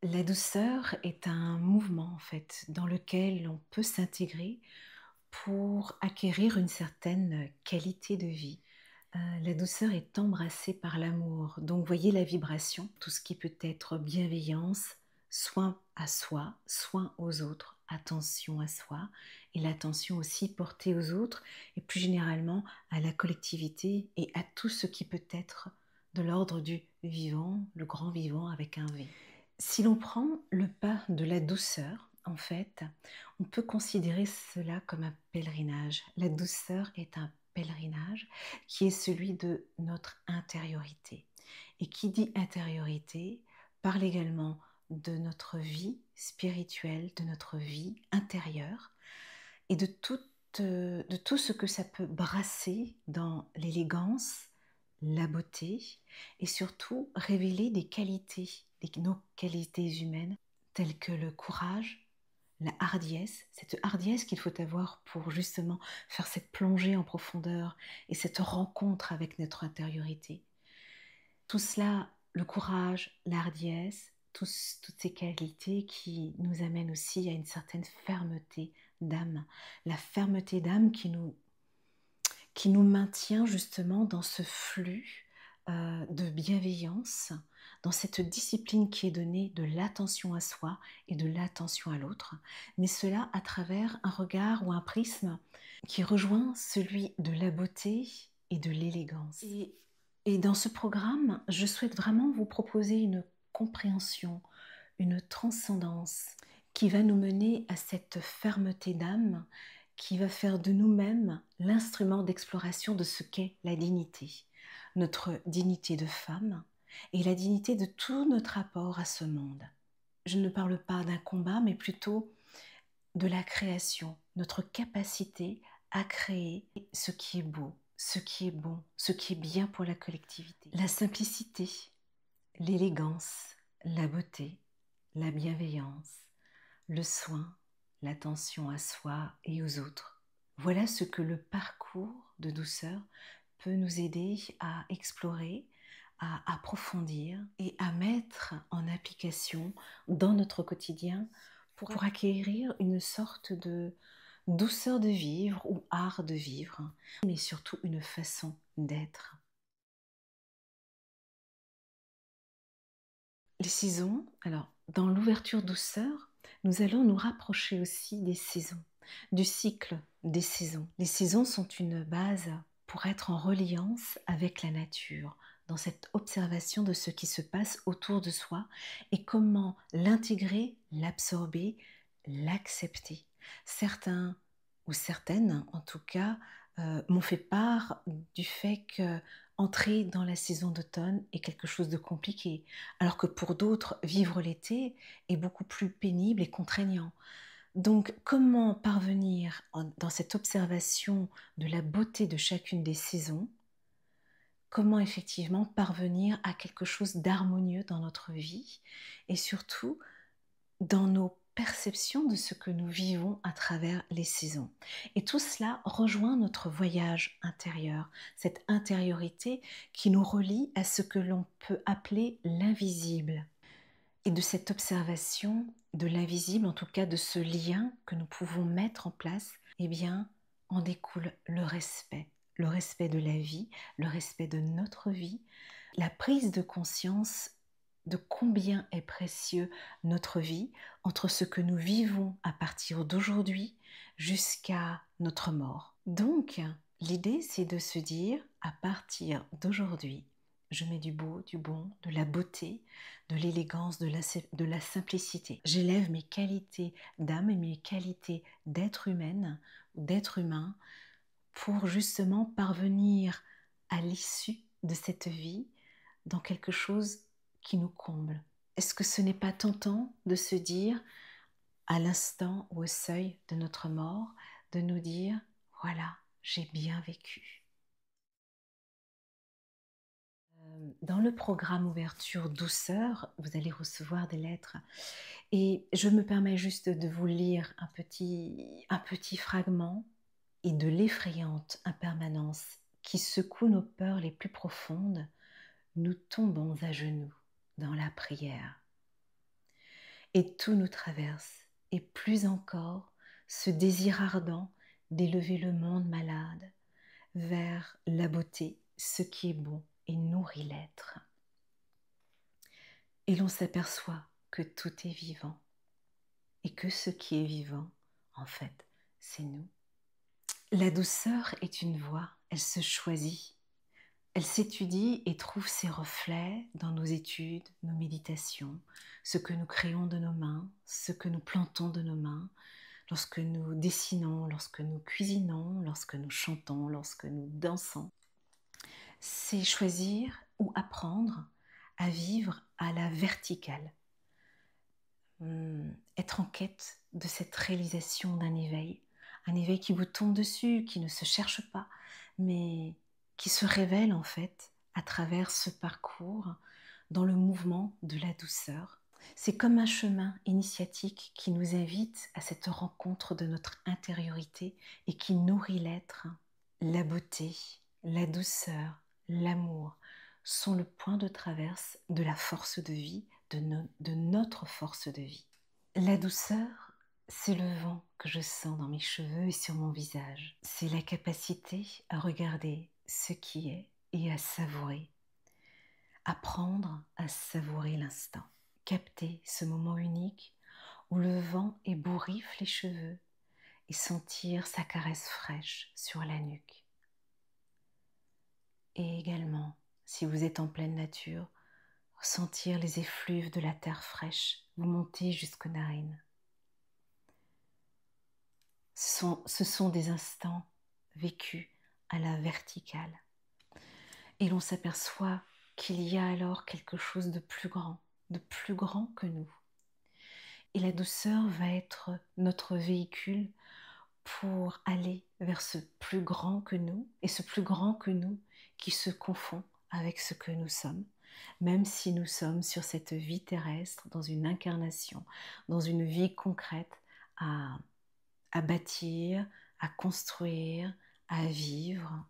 La douceur est un mouvement en fait dans lequel on peut s'intégrer pour acquérir une certaine qualité de vie. La douceur est embrassée par l'amour, donc voyez la vibration, tout ce qui peut être bienveillance, soin à soi, soin aux autres, attention à soi et l'attention aussi portée aux autres et plus généralement à la collectivité et à tout ce qui peut être de l'ordre du vivant, le grand vivant avec un V. Si l'on prend le pas de la douceur, en fait, on peut considérer cela comme un pèlerinage. La douceur est un pèlerinage qui est celui de notre intériorité. Et qui dit intériorité parle également de notre vie spirituelle, de notre vie intérieure et de tout ce que ça peut brasser dans l'élégance, la beauté et surtout révéler des qualités, nos qualités humaines telles que le courage, la hardiesse, cette hardiesse qu'il faut avoir pour justement faire cette plongée en profondeur et cette rencontre avec notre intériorité. Tout cela, le courage, la hardiesse, toutes ces qualités qui nous amènent aussi à une certaine fermeté d'âme. La fermeté d'âme qui nous maintient justement dans ce flux de bienveillance, dans cette discipline qui est donnée de l'attention à soi et de l'attention à l'autre, mais cela à travers un regard ou un prisme qui rejoint celui de la beauté et de l'élégance. Et dans ce programme, je souhaite vraiment vous proposer une compréhension, une transcendance qui va nous mener à cette fermeté d'âme qui va faire de nous-mêmes l'instrument d'exploration de ce qu'est la dignité, notre dignité de femme et la dignité de tout notre rapport à ce monde. Je ne parle pas d'un combat, mais plutôt de la création, notre capacité à créer ce qui est beau, ce qui est bon, ce qui est bien pour la collectivité. La simplicité, l'élégance, la beauté, la bienveillance, le soin, l'attention à soi et aux autres. Voilà ce que le parcours de douceur peut nous aider à explorer, à approfondir et à mettre en application dans notre quotidien pour acquérir une sorte de douceur de vivre ou art de vivre, mais surtout une façon d'être. Les saisons, alors dans l'ouverture douceur, nous allons nous rapprocher aussi des saisons, du cycle des saisons. Les saisons sont une base pour être en reliance avec la nature, dans cette observation de ce qui se passe autour de soi et comment l'intégrer, l'absorber, l'accepter. Certains ou certaines, en tout cas, m'ont fait part du fait que entrer dans la saison d'automne est quelque chose de compliqué, alors que pour d'autres, vivre l'été est beaucoup plus pénible et contraignant. Donc, comment parvenir dans cette observation de la beauté de chacune des saisons, comment effectivement parvenir à quelque chose d'harmonieux dans notre vie et surtout dans nos perceptions de ce que nous vivons à travers les saisons. Et tout cela rejoint notre voyage intérieur, cette intériorité qui nous relie à ce que l'on peut appeler l'invisible. Et de cette observation de l'invisible, en tout cas de ce lien que nous pouvons mettre en place, eh bien, en découle le respect de la vie, le respect de notre vie, la prise de conscience de combien est précieux notre vie entre ce que nous vivons à partir d'aujourd'hui jusqu'à notre mort. Donc, l'idée, c'est de se dire, à partir d'aujourd'hui, je mets du beau, du bon, de la beauté, de l'élégance, de la simplicité. J'élève mes qualités d'âme et mes qualités d'être humaine ou d'être humain pour justement parvenir à l'issue de cette vie dans quelque chose qui nous comble. Est-ce que ce n'est pas tentant de se dire, à l'instant ou au seuil de notre mort, de nous dire, voilà, j'ai bien vécu. Dans le programme Ouverture Douceur, vous allez recevoir des lettres et je me permets juste de vous lire un petit fragment et de l'effrayante impermanence qui secoue nos peurs les plus profondes, nous tombons à genoux dans la prière. Et tout nous traverse, et plus encore, ce désir ardent d'élever le monde malade vers la beauté, ce qui est bon et nourrit l'être. Et l'on s'aperçoit que tout est vivant, et que ce qui est vivant, en fait, c'est nous. La douceur est une voie, elle se choisit. Elle s'étudie et trouve ses reflets dans nos études, nos méditations, ce que nous créons de nos mains, ce que nous plantons de nos mains, lorsque nous dessinons, lorsque nous cuisinons, lorsque nous chantons, lorsque nous dansons. C'est choisir ou apprendre à vivre à la verticale, être en quête de cette réalisation d'un éveil, un éveil qui vous tombe dessus, qui ne se cherche pas, mais qui se révèle en fait à travers ce parcours dans le mouvement de la douceur. C'est comme un chemin initiatique qui nous invite à cette rencontre de notre intériorité et qui nourrit l'être. La beauté, la douceur, l'amour sont le point de traverse de la force de vie, de notre force de vie. La douceur, c'est le vent que je sens dans mes cheveux et sur mon visage. C'est la capacité à regarder ce qui est et à savourer. Apprendre à savourer l'instant. Capter ce moment unique où le vent ébouriffe les cheveux et sentir sa caresse fraîche sur la nuque. Et également, si vous êtes en pleine nature, ressentir les effluves de la terre fraîche vous monter jusqu'aux narines. Ce sont des instants vécus à la verticale. Et l'on s'aperçoit qu'il y a alors quelque chose de plus grand que nous. Et la douceur va être notre véhicule pour aller vers ce plus grand que nous, et ce plus grand que nous qui se confond avec ce que nous sommes, même si nous sommes sur cette vie terrestre, dans une incarnation, dans une vie concrète à bâtir, à construire, à vivre.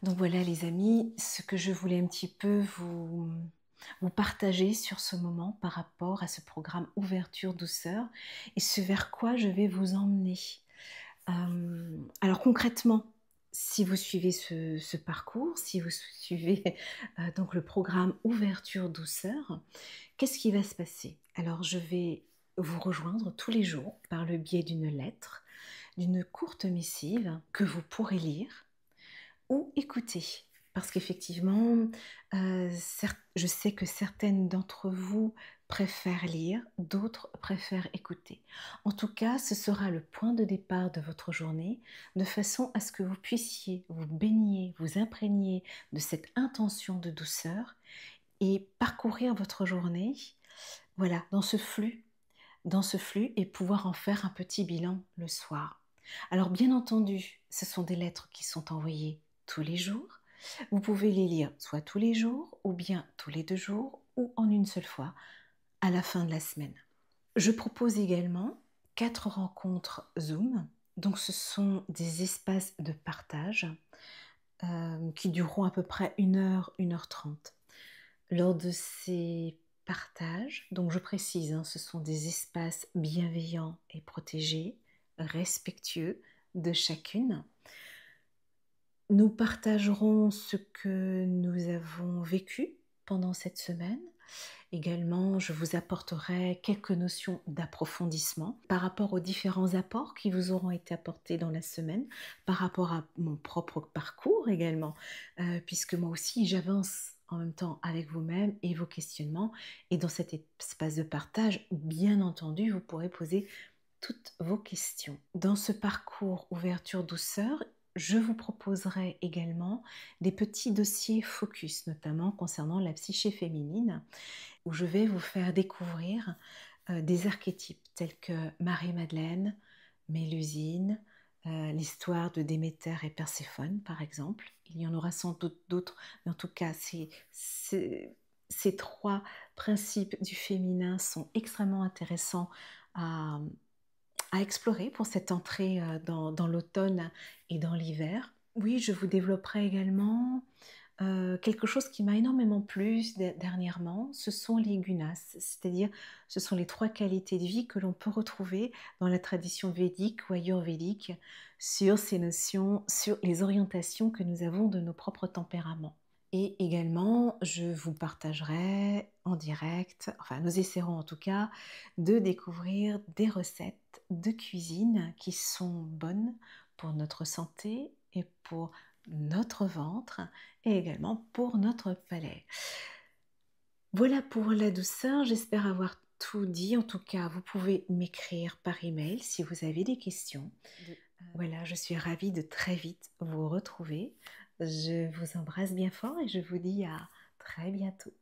Donc voilà les amis, ce que je voulais un petit peu vous partager sur ce moment par rapport à ce programme Ouverture Douceur et ce vers quoi je vais vous emmener. Alors concrètement, si vous suivez ce parcours, si vous suivez donc le programme Ouverture Douceur, qu'est-ce qui va se passer? Alors je vais vous rejoindre tous les jours par le biais d'une lettre, d'une courte missive que vous pourrez lire ou écouter. Parce qu'effectivement, je sais que certaines d'entre vous préfèrent lire, d'autres préfèrent écouter. En tout cas, ce sera le point de départ de votre journée, de façon à ce que vous puissiez vous baigner, vous imprégner de cette intention de douceur et parcourir votre journée, voilà, dans ce flux et pouvoir en faire un petit bilan le soir. Alors bien entendu, ce sont des lettres qui sont envoyées tous les jours. Vous pouvez les lire soit tous les jours ou bien tous les 2 jours ou en une seule fois à la fin de la semaine. Je propose également 4 rencontres Zoom. Donc ce sont des espaces de partage qui dureront à peu près 1 heure, 1 heure 30. Lors de ces partages, donc je précise, ce sont des espaces bienveillants et protégés, respectueux de chacune. Nous partagerons ce que nous avons vécu pendant cette semaine. Également, je vous apporterai quelques notions d'approfondissement par rapport aux différents apports qui vous auront été apportés dans la semaine, par rapport à mon propre parcours également, puisque moi aussi j'avance en même temps avec vous-même et vos questionnements. Et dans cet espace de partage, bien entendu, vous pourrez poser toutes vos questions. Dans ce parcours Ouverture Douceur, je vous proposerai également des petits dossiers focus, notamment concernant la psyché féminine, où je vais vous faire découvrir des archétypes tels que Marie-Madeleine, Mélusine, l'histoire de Déméter et Perséphone, par exemple. Il y en aura sans doute d'autres, mais en tout cas, ces 3 principes du féminin sont extrêmement intéressants à explorer pour cette entrée dans l'automne et dans l'hiver. Oui, je vous développerai également quelque chose qui m'a énormément plu dernièrement, ce sont les gunas, c'est-à-dire ce sont les 3 qualités de vie que l'on peut retrouver dans la tradition védique ou ayurvédique sur ces notions, sur les orientations que nous avons de nos propres tempéraments. Et également, je vous partagerai en direct, enfin nous essaierons en tout cas de découvrir des recettes de cuisine qui sont bonnes pour notre santé et pour notre ventre et également pour notre palais. Voilà pour la douceur, j'espère avoir tout dit. En tout cas, vous pouvez m'écrire par email si vous avez des questions. Voilà, je suis ravie de très vite vous retrouver. Je vous embrasse bien fort et je vous dis à très bientôt.